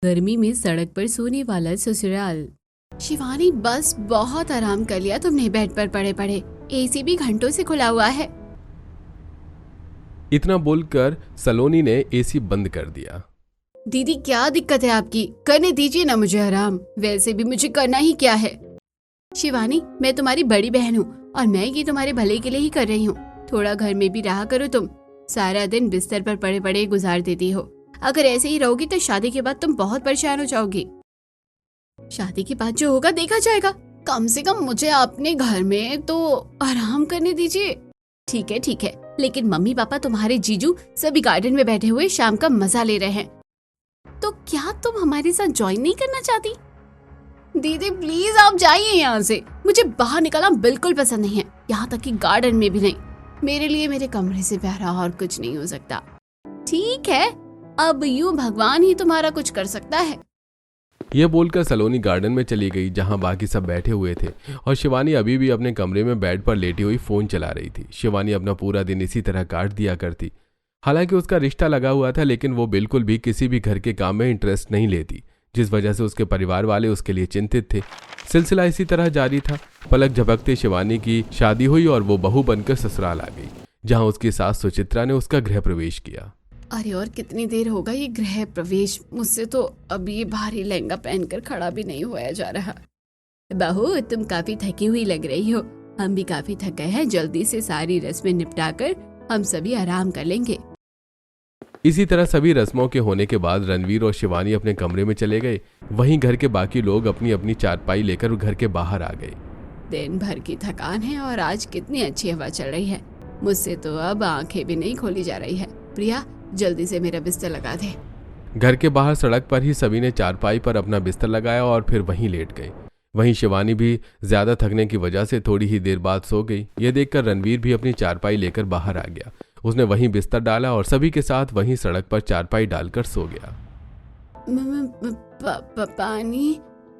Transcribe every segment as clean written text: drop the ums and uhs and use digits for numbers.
गर्मी में सड़क पर सोने वाला ससुराल। शिवानी बस बहुत आराम कर लिया तुमने बेड पर पड़े पड़े, एसी भी घंटों से खुला हुआ है। इतना बोलकर सलोनी ने एसी बंद कर दिया। दीदी क्या दिक्कत है आपकी, करने दीजिए ना मुझे आराम, वैसे भी मुझे करना ही क्या है। शिवानी मैं तुम्हारी बड़ी बहन हूँ और मैं ये तुम्हारे भले के लिए ही कर रही हूँ। थोड़ा घर में भी रहा करो, तुम सारा दिन बिस्तर पर पड़े पड़े गुजार देती हो। अगर ऐसे ही रहोगी तो शादी के बाद तुम बहुत परेशान हो जाओगी। शादी के बाद जो होगा देखा जाएगा, कम से कम मुझे अपने घर में तो आराम करने दीजिए। ठीक है, लेकिन मम्मी पापा तुम्हारे जीजू सभी गार्डन में बैठे हुए शाम का मजा ले रहे हैं, तो क्या तुम हमारे साथ ज्वाइन नहीं करना चाहती? दीदी प्लीज आप जाइए यहाँ से, मुझे बाहर निकलना बिल्कुल पसंद नहीं है, यहाँ तक कि गार्डन में भी नहीं। मेरे लिए मेरे कमरे से प्यारा और कुछ नहीं हो सकता। ठीक है, अब यूं भगवान ही तुम्हारा कुछ कर सकता है। यह बोलकर सलोनी गार्डन में चली गई जहां बाकी सब बैठे हुए थे और शिवानी अभी भी अपने कमरे में बेड पर लेटी हुई फोन चला रही थी। शिवानी अपना पूरा दिन इसी तरह काट दिया करती। हालांकि उसका रिश्ता लगा हुआ था, लेकिन वो बिल्कुल भी किसी भी घर के काम में इंटरेस्ट नहीं लेती, जिस वजह से उसके परिवार वाले उसके लिए चिंतित थे। सिलसिला इसी तरह जारी था। पलक झपकते शिवानी की शादी हुई और वो बहू बनकर ससुराल आ गई, जहां उसकी सास सुचित्रा ने उसका गृह प्रवेश किया। अरे और कितनी देर होगा ये गृह प्रवेश, मुझसे तो अब ये भारी लहंगा पहनकर खड़ा भी नहीं होया जा रहा। बहू तुम काफी थकी हुई लग रही हो, हम भी काफी थक गए हैं, जल्दी से सारी रस्में निपटाकर हम सभी आराम कर लेंगे। इसी तरह सभी रस्मों के होने के बाद रणवीर और शिवानी अपने कमरे में चले गए। वहीं घर के बाकी लोग अपनी अपनी चारपाई लेकर घर के बाहर आ गए। दिन भर की थकान है और आज कितनी अच्छी हवा चल रही है, मुझसे तो अब आंखें भी नहीं खोली जा रही है। प्रिया जल्दी से मेरा बिस्तर लगा दे। घर के बाहर सड़क पर ही सभी ने चारपाई पर अपना बिस्तर लगाया और फिर वहीं लेट गए। वहीं शिवानी भी ज्यादा थकने की वजह से थोड़ी ही देर बाद सो गई। यह देखकर रणवीर भी अपनी चारपाई लेकर बाहर आ गया। उसने वहीं बिस्तर डाला और सभी के साथ वहीं सड़क पर चारपाई डालकर सो गया। पानी,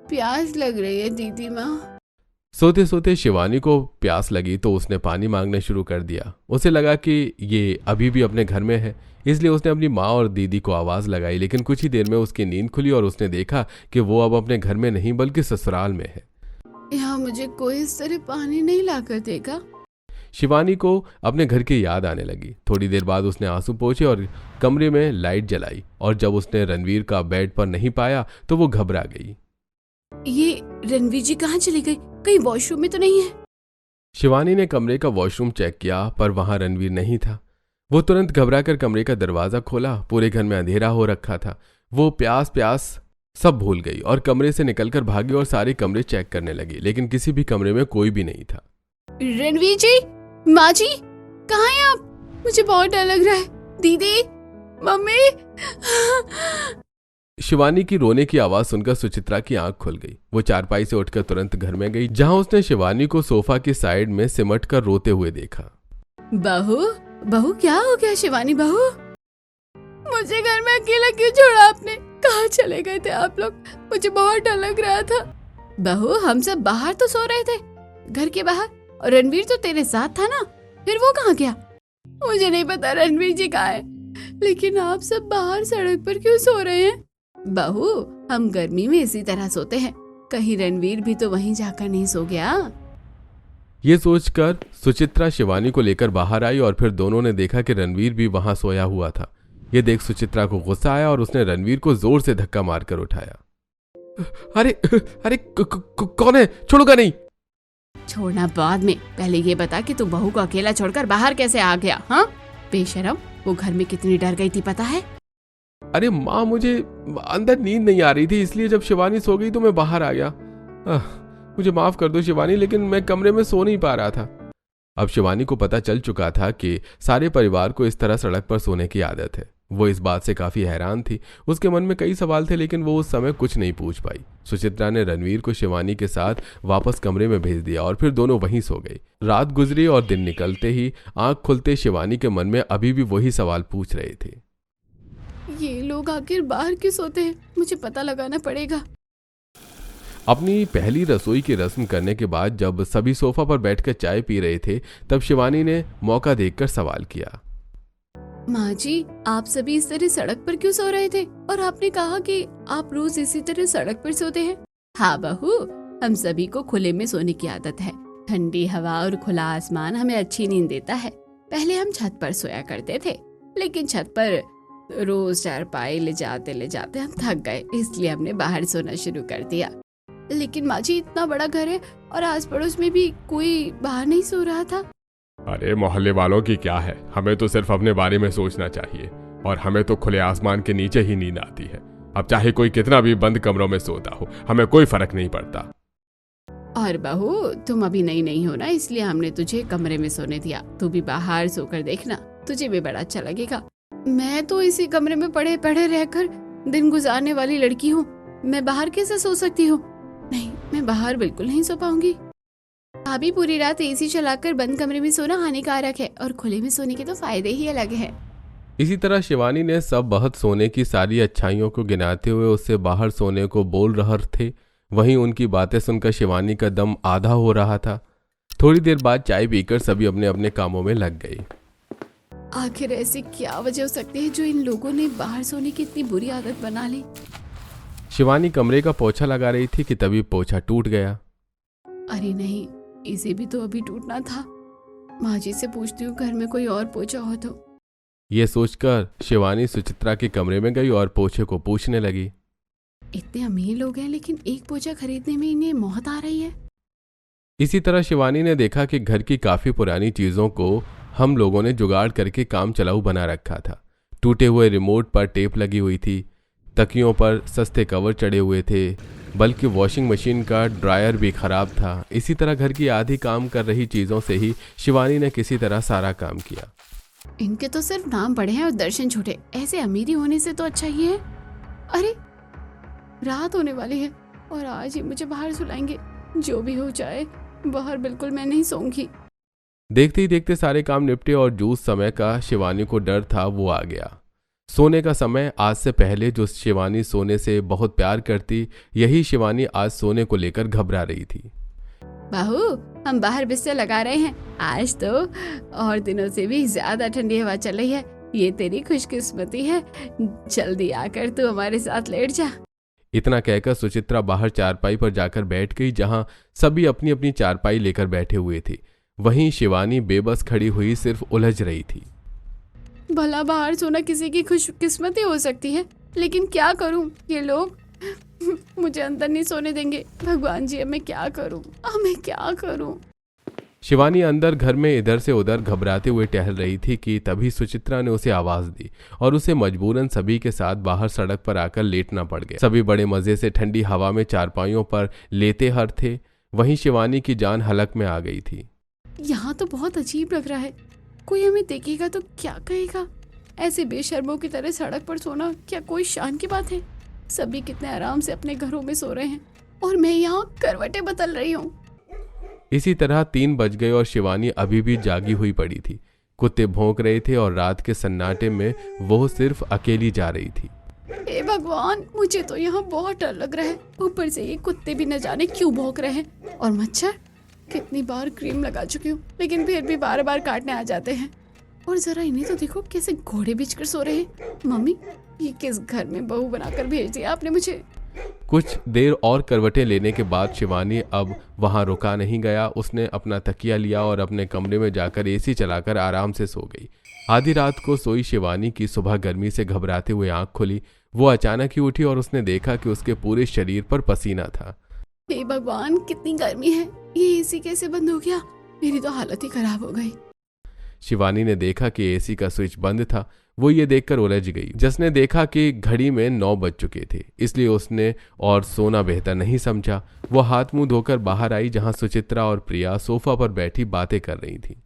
प्यास लग रही है दीदी माँ। सोते सोते शिवानी को प्यास लगी तो उसने पानी मांगना शुरू कर दिया। उसे लगा कि ये अभी भी अपने घर में है, इसलिए उसने अपनी माँ और दीदी को आवाज लगाई। लेकिन कुछ ही देर में उसकी नींद खुली और उसने देखा कि वो अब अपने घर में नहीं बल्कि ससुराल में है। यहाँ मुझे कोई इस तरह पानी नहीं लाकर देगा। शिवानी को अपने घर की याद आने लगी। थोड़ी देर बाद उसने आंसू पोंछे और कमरे में लाइट जलाई, और जब उसने रणवीर का बेड पर नहीं पाया तो वो घबरा गई। ये रणवीर जी कहाँ चले गए, कहीं वॉशरूम में तो नहीं है? शिवानी ने कमरे का वॉशरूम चेक किया पर वहां रणवीर नहीं था। वो तुरंत घबराकर कमरे का दरवाजा खोला। पूरे घर में अंधेरा हो रखा था। वो प्यास सब भूल गई और कमरे से निकलकर भागी और सारे कमरे चेक करने लगी, लेकिन किसी भी कमरे में कोई भी नहीं था। रणवीर जी, माँ जी, कहाँ हैं आप? मुझे बहुत डर लग रहा है। दीदी, मम्मी। शिवानी की रोने की आवाज सुनकर सुचित्रा की आंख खुल गई। वो चारपाई से उठकर तुरंत घर में गई, जहां उसने शिवानी को सोफा की साइड में सिमट कर रोते हुए देखा। बहू क्या हो गया शिवानी बहू? मुझे घर में अकेला क्यों छोड़ा आपने? कहाँ चले गए थे आप लोग? मुझे बहुत डर लग रहा था। बहू हम सब बाहर तो सो रहे थे, घर के बाहर, और रणवीर तो तेरे साथ था ना, फिर वो कहाँ गया? मुझे नहीं पता रणवीर जी कहाँ है, लेकिन आप सब बाहर सड़क पर क्यों सो रहे हैं? बहू हम गर्मी में इसी तरह सोते हैं, कहीं रणवीर भी तो वहीं जाकर नहीं सो गया? ये सोचकर सुचित्रा शिवानी को लेकर बाहर आई और फिर दोनों ने देखा कि रणवीर भी वहां सोया हुआ था। ये देख सुचित्रा को गुस्सा आया और उसने रणवीर को जोर से धक्का मारकर उठाया। अरे कौन है? छोड़ूंगा नहीं। छोड़ना बाद में, पहले ये बता कि तू बहू को अकेला छोड़कर बाहर कैसे आ गया? हाँ बेशरम, वो घर में कितनी डर गई थी पता है? अरे माँ, मुझे अंदर नींद नहीं आ रही थी, इसलिए जब शिवानी सो गई तो मैं बाहर आ गया। मुझे माफ कर दो शिवानी, लेकिन मैं कमरे में सो नहीं पा रहा था। अब शिवानी को पता चल चुका था कि सारे परिवार को इस तरह सड़क पर सोने की आदत है। वो इस बात से काफी हैरान थी। उसके मन में कई सवाल थे, लेकिन वो उस समय कुछ नहीं पूछ पाई। सुचित्रा ने रणवीर को शिवानी के साथ वापस कमरे में भेज दिया और फिर दोनों वहीं सो गए। रात गुजरी और दिन निकलते ही आंख खुलते शिवानी के मन में अभी भी वही सवाल पूछ रहे थे। ये लोग आखिर बाहर क्यों सोते हैं? मुझे पता लगाना पड़ेगा। अपनी पहली रसोई की रस्म करने के बाद जब सभी सोफा पर बैठकर चाय पी रहे थे, तब शिवानी ने मौका देखकर सवाल किया। माँ जी, आप सभी इस तरह सड़क पर क्यों सो रहे थे? और आपने कहा कि आप रोज इसी तरह सड़क पर सोते हैं। हाँ बहू, हम सभी को खुले में सोने की आदत है। ठंडी हवा और खुला आसमान हमें अच्छी नींद देता है। पहले हम छत पर सोया करते थे, लेकिन छत पर रोज चारपाई ले जाते हम थक गए, इसलिए हमने बाहर सोना शुरू कर दिया। लेकिन माँ जी, इतना बड़ा घर है और आस पड़ोस में भी कोई बाहर नहीं सो रहा था। अरे मोहल्ले वालों की क्या है, हमें तो सिर्फ अपने बारे में सोचना चाहिए, और हमें तो खुले आसमान के नीचे ही नींद आती है। अब चाहे कोई कितना भी बंद कमरों में सोता हो, हमें कोई फर्क नहीं पड़ता। और बहू, तुम अभी नई नहीं हो ना, इसलिए हमने तुझे कमरे में सोने दिया। तू भी बाहर सोकर देखना, तुझे भी बड़ा अच्छा लगेगा। मैं तो इसी कमरे में पड़े पड़े रहकर दिन गुजारने वाली लड़की हूँ, मैं बाहर कैसे सो सकती हूँ? नहीं, मैं बाहर बिल्कुल नहीं सो पाऊंगी। भाभी, पूरी रात एसी चलाकर बंद कमरे में सोना हानिकारक है, और खुले में सोने के तो फायदे ही अलग हैं। इसी तरह शिवानी ने सब बहुत सोने की सारी अच्छाइयों को गिनाते हुए उससे बाहर सोने को बोल रहे थे। वहीं उनकी बातें सुनकर शिवानी का दम आधा हो रहा था। थोड़ी देर बाद चाय पीकर सभी अपने अपने कामों में लग गए। आखिर ऐसी क्या वजह हो सकती है जो इन लोगों ने बाहर सोने की इतनी बुरी आदत बना ली? शिवानी कमरे का पोछा लगा रही थी कि तभी पोछा टूट गया। अरे नहीं, इसे भी तो अभी टूटना था। माँ जी से पूछती हूँ घर में कोई और पोछा हो तो। ये सोचकर शिवानी सुचित्रा के कमरे में गई और पोछे को पूछने लगी। इतने अमीर लोग हैं, लेकिन एक पोछा खरीदने में इन्हें मौत आ रही है। इसी तरह शिवानी ने देखा कि घर की काफी पुरानी चीजों को हम लोगों ने जुगाड़ करके काम चलाऊ बना रखा था। टूटे हुए रिमोट पर टेप लगी हुई थी, तकियों पर सस्ते कवर चढ़े हुए थे, बल्कि वॉशिंग मशीन का ड्रायर भी खराब था। इसी तरह घर की आधी काम कर रही चीजों से ही शिवानी ने किसी तरह सारा काम किया। इनके तो सिर्फ नाम पड़े हैं और दर्शन छूटे, ऐसे अमीरी होने से तो अच्छा ही है। अरे, रात होने वाली है और आज ही मुझे बाहर सुलाएंगे। जो भी हो जाए, बाहर बिल्कुल मैं नहीं सोऊंगी। देखते ही देखते सारे काम निपटे और जो समय का शिवानी को डर था वो आ गया। सोने का समय। आज से पहले जो शिवानी सोने से बहुत प्यार करती, यही शिवानी आज सोने को लेकर घबरा रही थी। बाहू, हम बाहर बिस्तर लगा रहे हैं। आज तो और दिनों से भी ज्यादा ठंडी हवा चल रही है। ये तेरी खुशकिस्मती है। जल्दी आकर तू हमारे साथ लेट जा। इतना कहकर सुचित्रा बाहर चारपाई पर जाकर बैठ गई, जहां सभी अपनी अपनी चारपाई लेकर बैठे हुए थे। वहीं शिवानी बेबस खड़ी हुई सिर्फ उलझ रही थी। भला बाहर सोना किसी की खुशकिस्मती हो सकती है, लेकिन क्या करूं, ये लोग मुझे अंदर नहीं सोने देंगे। भगवान जी, अब मैं क्या करूं, अब मैं क्या करूं? शिवानी अंदर घर में इधर से उधर घबराते हुए टहल रही थी कि तभी सुचित्रा ने उसे आवाज दी और उसे मजबूरन सभी के साथ बाहर सड़क पर आकर लेटना पड़ गया। सभी बड़े मजे से ठंडी हवा में चारपाइयों पर लेटे हर थे। वहीं शिवानी की जान हलक में आ गई थी। यहाँ तो बहुत अजीब लग रहा है, कोई हमें देखेगा तो क्या कहेगा? ऐसे बेशर्मों की तरह सड़क पर सोना क्या कोई शान की बात है? सभी कितने आराम से अपने घरों में सो रहे हैं और मैं यहाँ करवटें बदल रही हूँ। इसी तरह 3 बज गए और शिवानी अभी भी जागी हुई पड़ी थी। कुत्ते भौंक रहे थे और रात के सन्नाटे में वो सिर्फ अकेली जा रही थी। हे भगवान, मुझे तो यहाँ बहुत डर लग रहा है। ऊपर से ये कुत्ते भी न जाने क्यों भौंक रहे हैं, और मच्छर। कितनी बार क्रीम लगा चुकी हूँ, लेकिन फिर भी बार बार काटने आ जाते हैं। और जरा इन्हें तो देखो, कैसे घोड़े बिछकर सो रहे हैं। मम्मी, ये किस घर में बहू बनाकर भेज दिया आपने मुझे? कुछ देर और करवटें लेने के बाद शिवानी अब वहां रुका नहीं गया। उसने अपना तकिया लिया और अपने कमरे में जाकर एसी चलाकर आराम से सो गई। आधी रात को सोई शिवानी की सुबह गर्मी से घबराते हुए आंख खुली। वो अचानक ही उठी और उसने देखा कि उसके पूरे शरीर पर पसीना था। हे भगवान, कितनी गर्मी है, ये एसी कैसे बंद हो गया? मेरी तो हालत ही खराब हो गई। शिवानी ने देखा कि एसी का स्विच बंद था। वो ये देखकर उलझ गई। जिसने देखा कि घड़ी में 9 बज चुके थे, इसलिए उसने और सोना बेहतर नहीं समझा। वो हाथ मुंह धोकर बाहर आई, जहां सुचित्रा और प्रिया सोफा पर बैठी बातें कर रही थी।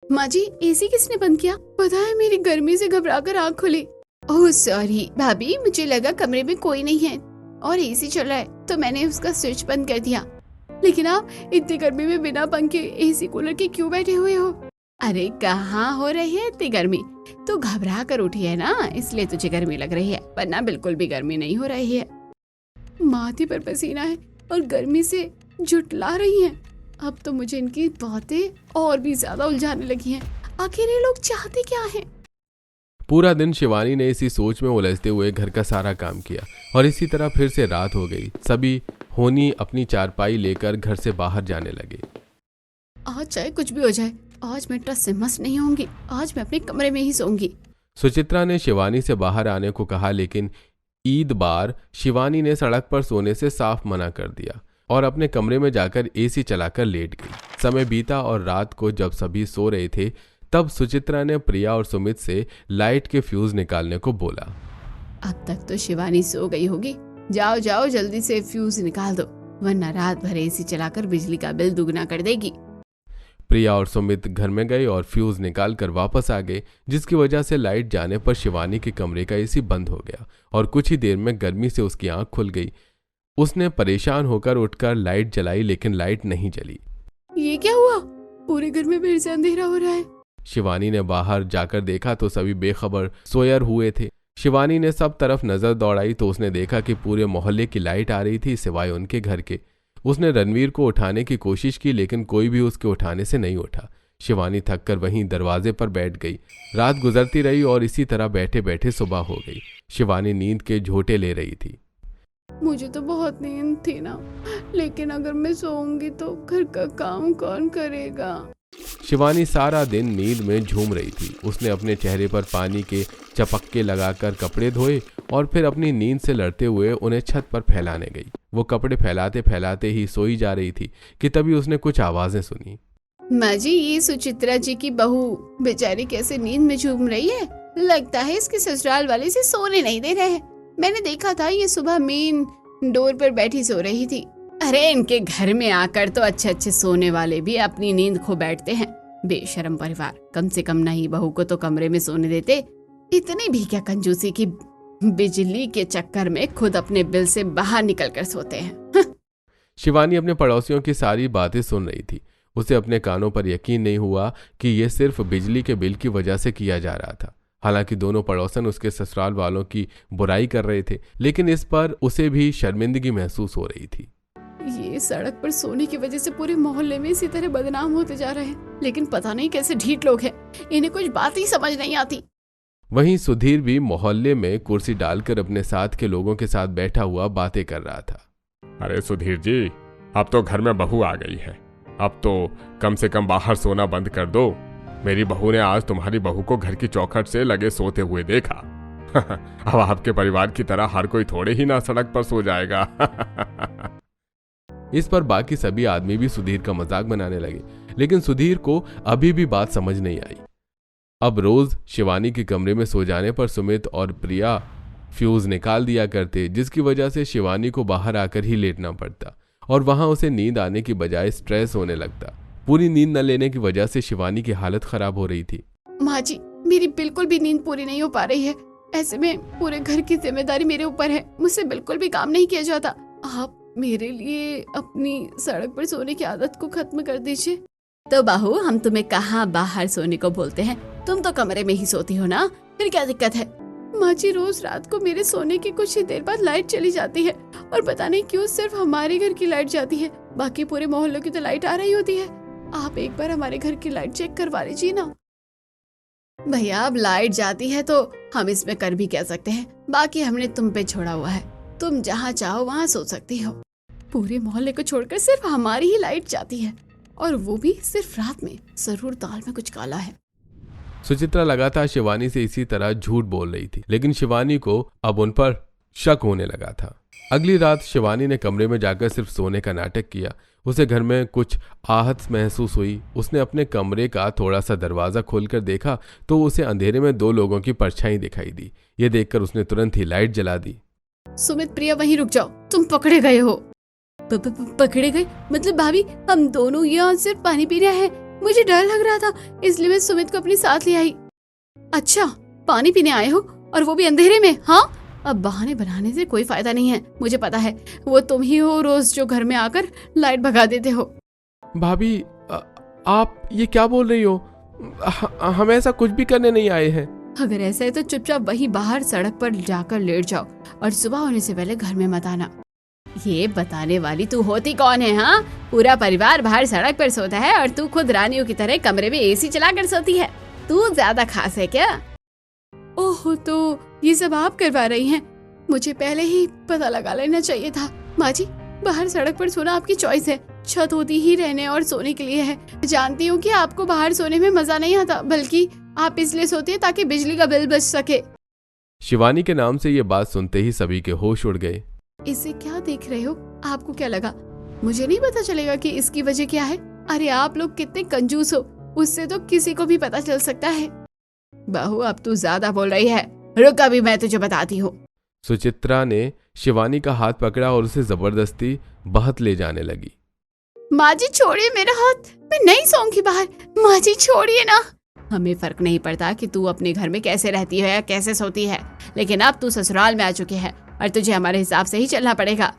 माँ जी, एसी किसने बंद किया? पता है, मेरी गर्मी से घबराकर आँख खुली। ओह सॉरी भाभी, मुझे लगा कमरे में कोई नहीं है और एसी चल रहा है, तो मैंने उसका स्विच बंद कर दिया। लेकिन आप इतनी गर्मी में बिना पंखे एसी कूलर के क्यों बैठे हुए हो? अरे कहाँ हो रही है इतनी गर्मी, तू घबरा कर उठी है ना, इसलिए तुझे गर्मी लग रही है, वरना बिल्कुल भी गर्मी नहीं हो रही है। माथे पर पसीना है और गर्मी से जुटला रही है। अब तो मुझे इनकी बातें और भी ज्यादा उलझाने लगी हैं। आखिर ये लोग चाहते क्या हैं? पूरा दिन शिवानी ने इसी सोच में उलझते हुए घर का सारा काम किया और इसी तरह फिर से रात हो गई। सभी होनी अपनी चारपाई लेकर घर से बाहर जाने लगे। आज चाहे कुछ भी हो जाए, आज मैं टस से मस नहीं होंगी। आज मैं अपने कमरे में ही सोऊंगी। सुचित्रा ने शिवानी से बाहर आने को कहा, लेकिन ईद बार शिवानी ने सड़क पर सोने से साफ मना कर दिया और अपने कमरे में जाकर एसी चलाकर लेट गई। समय बीता और रात को जब सभी सो रहे थे तब सुचित्रा ने प्रिया और सुमित से लाइट के फ्यूज निकालने को बोला। अब तक तो शिवानी सो गई होगी। जाओ जाओ जल्दी से फ्यूज निकाल दो, वरना रात भर एसी चलाकर बिजली का बिल दुगना कर देगी। प्रिया और सुमित घर में गए और फ्यूज निकालकर वापस आ गए, जिसकी वजह से लाइट जाने पर शिवानी के कमरे का एसी बंद हो गया और कुछ ही देर में गर्मी से उसकी आंख खुल गई। उसने परेशान होकर उठकर लाइट जलाई, लेकिन लाइट नहीं जली। ये क्या हुआ? पूरे घर में फिर से अंधेरा हो रहा है। शिवानी ने बाहर जाकर देखा तो सभी बेखबर सोयर हुए थे। शिवानी ने सब तरफ नजर दौड़ाई तो उसने देखा कि पूरे मोहल्ले की लाइट आ रही थी सिवाय उनके घर के। उसने रणवीर को उठाने की कोशिश की, लेकिन कोई भी उसके उठाने से नहीं उठा। शिवानी थककर वहीं दरवाजे पर बैठ गई। रात गुजरती रही और इसी तरह बैठे बैठे सुबह हो गई। शिवानी नींद के झोंटे ले रही थी। मुझे तो बहुत नींद थी ना, लेकिन अगर मैं सोऊंगी तो घर का काम कौन करेगा? शिवानी सारा दिन नींद में झूम रही थी। उसने अपने चेहरे पर पानी के चपक्के लगाकर कपड़े धोए और फिर अपनी नींद से लड़ते हुए उन्हें छत पर फैलाने गई। वो कपड़े फैलाते फैलाते ही सोई जा रही थी कि तभी उसने कुछ आवाजें सुनी। माँ जी, ये सुचित्रा जी की बहू बेचारी कैसे नींद में झूम रही है। लगता है इसके ससुराल वाले से सोने नहीं दे रहे हैं। मैंने देखा था ये सुबह मेन डोर पर बैठी सो रही थी। अरे इनके घर में आकर तो अच्छे अच्छे सोने वाले भी अपनी नींद खो बैठते हैं। बेशरम परिवार, कम से कम नई बहू को तो कमरे में सोने देते। इतनी भी क्या कंजूसी कि बिजली के चक्कर में खुद अपने बिल से बाहर निकल कर सोते हैं। शिवानी अपने पड़ोसियों की सारी बातें सुन रही थी। उसे अपने कानों पर यकीन नहीं हुआ कि यह सिर्फ बिजली के बिल की वजह से किया जा रहा था। हालांकि दोनों पड़ोसन उसके ससुराल वालों की बुराई कर रहे थे, लेकिन इस पर उसे भी शर्मिंदगी महसूस हो रही थी। ये सड़क पर सोने की वजह से पूरे मोहल्ले में इसी तरह बदनाम होते जा रहे हैं, लेकिन पता नहीं कैसे ढीठ लोग हैं, इन्हें कुछ बात ही समझ नहीं आती। वहीं सुधीर भी मोहल्ले में कुर्सी डालकर अपने साथ के लोगों के साथ बैठा हुआ बातें कर रहा था। अरे सुधीर जी, अब तो घर में बहू आ गई है, अब तो कम से कम बाहर सोना बंद कर दो। मेरी बहू ने आज तुम्हारी बहू को घर की चौखट से लगे सोते हुए देखा। अब आपके परिवार की तरह हर कोई थोड़े ही ना सड़क पर सो जाएगा। इस पर बाकी सभी आदमी भी सुधीर का मजाक बनाने लगे, लेकिन सुधीर को अभी भी बात समझ नहीं आई। अब रोज शिवानी के कमरे में सो जाने पर सुमित और प्रिया फ्यूज निकाल दिया करते, जिसकी वजह से शिवानी को बाहर आकर ही लेटना पड़ता और वहां उसे नींद आने की बजाय स्ट्रेस होने लगता। पूरी नींद न लेने की वजह से शिवानी की हालत खराब हो रही थी। माँ जी, मेरी बिल्कुल भी नींद पूरी नहीं हो पा रही है। ऐसे में पूरे घर की जिम्मेदारी मेरे ऊपर है, मुझसे बिल्कुल भी काम नहीं किया जाता। आप मेरे लिए अपनी सड़क पर सोने की आदत को खत्म कर दीजिए। तो बहू, हम तुम्हें कहाँ बाहर सोने को बोलते हैं? तुम तो कमरे में ही सोती हो ना, फिर क्या दिक्कत है? माँ जी, रोज रात को मेरे सोने की कुछ ही देर बाद लाइट चली जाती है और पता नहीं क्यों सिर्फ हमारे घर की लाइट जाती है, बाकी पूरे मोहल्ले की तो लाइट आ रही होती है। आप एक बार हमारे घर की लाइट चेक करवा लीजिए ना। भैया, अब लाइट जाती है तो हम इसमें कर भी क्या सकते हैं? बाकी हमने तुम पे छोड़ा हुआ है, तुम जहाँ चाहो वहाँ सो सकती हो। पूरे मोहल्ले को छोड़कर सिर्फ हमारी ही लाइट जाती है, और वो भी सिर्फ रात में। जरूर दाल में कुछ काला है। सुचित्रा लगातार शिवानी से इसी तरह झूठ बोल रही थी, लेकिन शिवानी को अब उन पर शक होने लगा था। अगली रात शिवानी ने कमरे में जाकर सिर्फ सोने का नाटक किया। उसे घर में कुछ आहत महसूस हुई। उसने अपने कमरे का थोड़ा सा दरवाजा खोलकर देखा तो उसे अंधेरे में दो लोगों की परछाई दिखाई दी। ये देखकर उसने तुरंत ही लाइट जला दी। सुमित, प्रिया, वहीं रुक जाओ, तुम पकड़े गए हो। पकड़े गए मतलब भाभी, हम दोनों यहाँ सिर्फ पानी पी रहे हैं। मुझे डर लग रहा था, इसलिए मैं सुमित को अपने साथ ले आई। अच्छा, पानी पीने आए हो और वो भी अंधेरे में? हाँ, अब बहाने बनाने से कोई फायदा नहीं है। मुझे पता है वो तुम ही हो रोज जो घर में आकर लाइट भगा देते हो। भाभी, आप ये क्या बोल रही हो? हम ऐसा कुछ भी करने नहीं आए हैं। अगर ऐसा है तो चुपचाप वहीं बाहर सड़क पर जाकर लेट जाओ और सुबह होने से पहले घर में मत आना। ये बताने वाली तू होती कौन है? हाँ, पूरा परिवार बाहर सड़क पर सोता है और तू खुद रानियों की तरह कमरे में एसी चला कर सोती है। तू ज्यादा खास है क्या? ओह, तो ये सब आप करवा रही हैं। मुझे पहले ही पता लगा लेना चाहिए था। माँ जी, बाहर सड़क पर सोना आपकी चॉइस है। छत होती ही रहने और सोने के लिए है। जानती हूँ कि आपको बाहर सोने में मजा नहीं आता, बल्कि आप इसलिए सोती हैं ताकि बिजली का बिल बच सके। शिवानी के नाम से ये बात सुनते ही सभी के होश उड़ गए। इसे क्या देख रहे हो? आपको क्या लगा मुझे नहीं पता चलेगा कि इसकी वजह क्या है? अरे आप लोग कितने कंजूस हो, उससे तो किसी को भी पता चल सकता है। बहू, अब तू ज्यादा बोल रही है। रुक, अभी मैं तुझे बताती हूँ। सुचित्रा ने शिवानी का हाथ पकड़ा और उसे जबरदस्ती बहत ले जाने लगी। माँ जी छोड़िए मेरा हाथ, मैं नहीं सोऊंगी बाहर। माँ जी छोड़िए ना। हमें फर्क नहीं पड़ता कि तू अपने घर में कैसे रहती है या कैसे सोती है, लेकिन अब तू ससुराल में आ चुकी है और तुझे हमारे हिसाब से ही चलना पड़ेगा।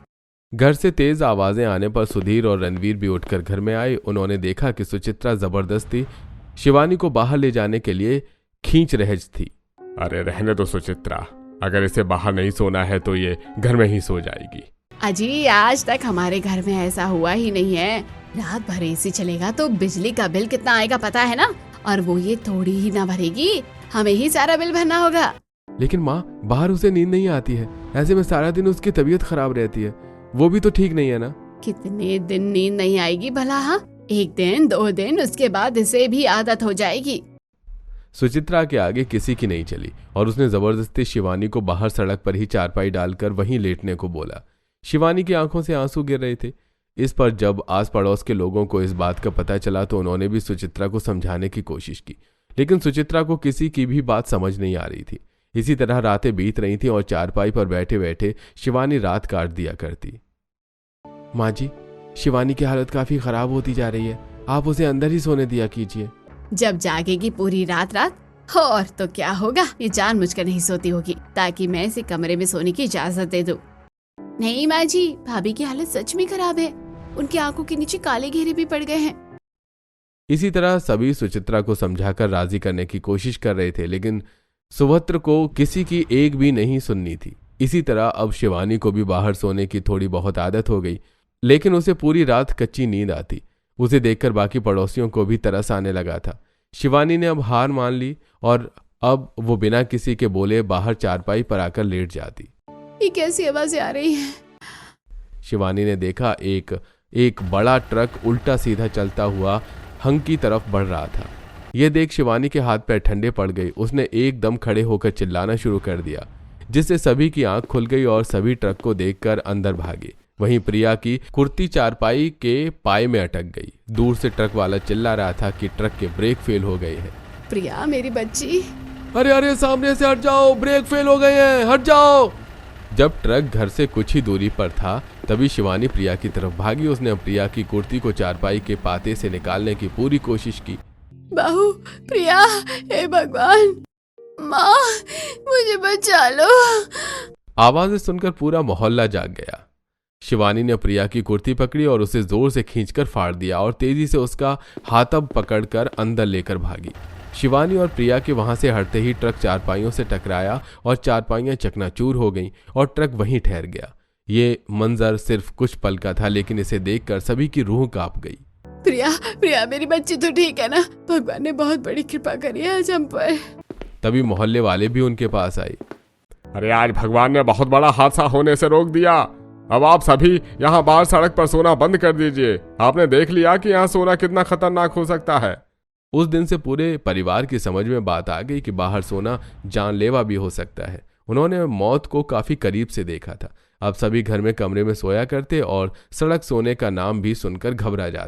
घर से तेज आवाजें आने पर सुधीर और रणवीर भी उठकर घर में आए। उन्होंने देखा कि सुचित्रा जबरदस्ती शिवानी को बाहर ले जाने के लिए खींच रही थी। अरे रहने दो सुचित्रा, अगर इसे बाहर नहीं सोना है तो ये घर में ही सो जाएगी। अजी, आज तक हमारे घर में ऐसा हुआ ही नहीं है। रात भर एसी चलेगा तो बिजली का बिल कितना आएगा पता है ना? और वो ये थोड़ी ही ना भरेगी, हमें ही सारा बिल भरना होगा। लेकिन माँ, बाहर उसे नींद नहीं आती है, ऐसे में सारा दिन उसकी तबीयत खराब रहती है। वो भी तो ठीक नहीं है ना? कितने दिन नींद नहीं आएगी भला? हाँ, 1 दिन 2 दिन, उसके बाद इसे भी आदत हो जाएगी। सुचित्रा के आगे किसी की नहीं चली और उसने जबरदस्ती शिवानी को बाहर सड़क पर ही चारपाई डालकर वहीं लेटने को बोला। शिवानी की आंखों से आंसू गिर रहे थे। इस पर जब आस पड़ोस के लोगों को इस बात का पता चला तो उन्होंने भी सुचित्रा को समझाने की कोशिश की, लेकिन सुचित्रा को किसी की भी बात समझ नहीं आ रही थी। इसी तरह रातें बीत रही थीं और चारपाई पर बैठे बैठे शिवानी रात काट दिया करती। माँ जी, शिवानी की हालत काफी खराब होती जा रही है, आप उसे अंदर ही सोने दिया कीजिए। जब जागेगी पूरी रात और तो क्या होगा, ये जानबूझकर नहीं सोती होगी ताकि मैं इसे कमरे में सोने की इजाजत दे दूं। नहीं माँ जी, भाभी की हालत सच में खराब है। उनकी आंखों के नीचे काले घेरे भी पड़ गए हैं। इसी तरह सभी सुचित्रा को समझाकर राजी करने की कोशिश कर रहे थे, लेकिन सुभद्र को किसी की एक भी नहीं सुननी थी। इसी तरह अब शिवानी को भी बाहर सोने की थोड़ी बहुत आदत हो गई, लेकिन उसे पूरी रात कच्ची नींद आती। उसे देखकर बाकी पड़ोसियों को भी तरस आने लगा था। शिवानी ने अब हार मान ली और अब वो बिना किसी के बोले बाहर चारपाई पर आकर लेट जाती। ये कैसी आवाजें आ रही हैं? शिवानी ने देखा एक बड़ा ट्रक उल्टा सीधा चलता हुआ हंग की तरफ बढ़ रहा था। यह देख शिवानी के हाथ पैर ठंडे पड़ गए। उसने एकदम खड़े होकर चिल्लाना शुरू कर दिया, जिससे सभी की आंख खुल गई और सभी ट्रक को देखकर अंदर भागे। वहीं प्रिया की कुर्ती चारपाई के पाए में अटक गई। दूर से ट्रक वाला चिल्ला रहा था कि ट्रक के ब्रेक फेल हो गए हैं। प्रिया मेरी बच्ची। अरे अरे, सामने से हट जाओ, ब्रेक फेल हो गए हैं, हट जाओ। जब ट्रक घर से कुछ ही दूरी पर था तभी शिवानी प्रिया की तरफ भागी। उसने प्रिया की कुर्ती को चारपाई के पाते से निकालने की पूरी कोशिश की। बहू, प्रिया, हे भगवान, माँ, मुझे बचा लो। आवाजें सुनकर पूरा मोहल्ला जाग गया। शिवानी ने प्रिया की कुर्ती पकड़ी और उसे जोर से खींचकर फाड़ दिया और तेजी से उसका हाथब पकड़कर अंदर लेकर भागी। शिवानी और प्रिया के वहां से हटते ही ट्रक चारपाइयों से टकराया और चारपाइयां चकनाचूर हो गईं और ट्रक वहीं ठहर गया। ये मंजर सिर्फ कुछ पल का था, लेकिन इसे देखकर सभी की रूह कांप गई। प्रिया मेरी बच्ची तो ठीक है ना? भगवान ने बहुत बड़ी कृपा करी है आज हम पर। तभी मोहल्ले वाले भी उनके पास आए। अरे आज भगवान ने बहुत बड़ा हादसा होने से रोक दिया। अब आप सभी यहाँ बाहर सड़क पर सोना बंद कर दीजिए। आपने देख लिया कि यहाँ सोना कितना खतरनाक हो सकता है। उस दिन से पूरे परिवार की समझ में बात आ गई कि बाहर सोना जानलेवा भी हो सकता है। उन्होंने मौत को काफी करीब से देखा था। अब सभी घर में कमरे में सोया करते और सड़क सोने का नाम भी सुनकर घबरा जाते।